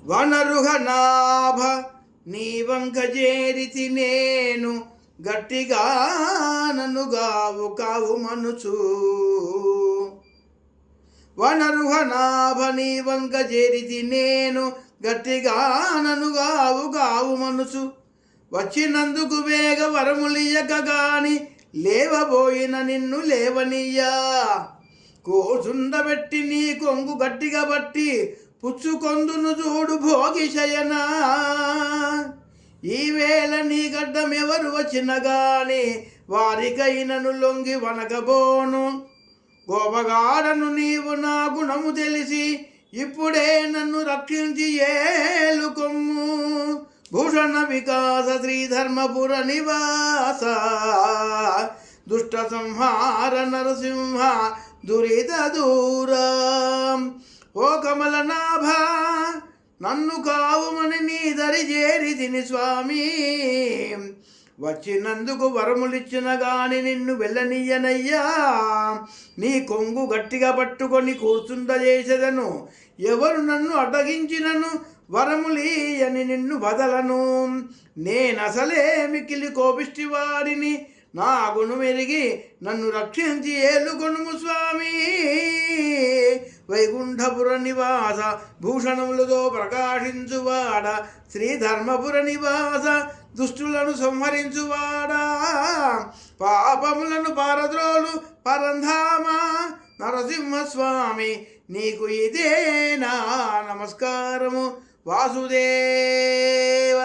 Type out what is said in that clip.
వనరుహనాభ నీ వంక చేరితి నేను, గట్టిగా నన్ను గావు కావు మనుచు. వనరుహనాభ నీ వంక చేరితి నేను, గట్టిగా నన్ను గావు కావు మనుచు. వచ్చినందుకు వేగ వరములియక గాని, లేవబోయిన నిన్ను లేవనియ్యా. కోసుండబెట్టి నీ కొంగు గట్టిగా బట్టి, పుచ్చుకొందును చూడు భోగి శయనా. ఈవేళ నీ గడ్డమెవరు వచ్చిన గాని, వారికైనను లొంగి వనగబోను. గోపగాడను నీవు నా గుణము తెలిసి, ఇప్పుడే నన్ను రక్షించి ఏలుకొమ్ము. భూషణ వికాస శ్రీధర్మపుర నివాస, దుష్ట సంహార నరసింహ దురిత దూరం. ఓ కమలనాభ నన్ను కావుమని నీ దరి చేరి తిని స్వామి. వచ్చినందుకు వరములిచ్చిన గాని నిన్ను వెళ్ళనీయనయ్యా. నీ కొంగు గట్టిగా పట్టుకొని కూర్చుండజేసెదను. ఎవరు నన్ను అడ్డగించినను వరములీయని నిన్ను వదలను. నేనసలే మికిలి కోపిష్టి వాడిని, నా గుణం ఎరిగి నన్ను రక్షించి ఏలుకొనుము స్వామి. వైకుంఠపుర నివాస భూషణములతో ప్రకాశించువాడ, శ్రీధర్మపుర నివాస దుష్టులను సంహరించువాడా. పాపములను పారద్రోలు పరంధామ నరసింహస్వామి, నీకు ఇదే నా నమస్కారము వాసుదేవ.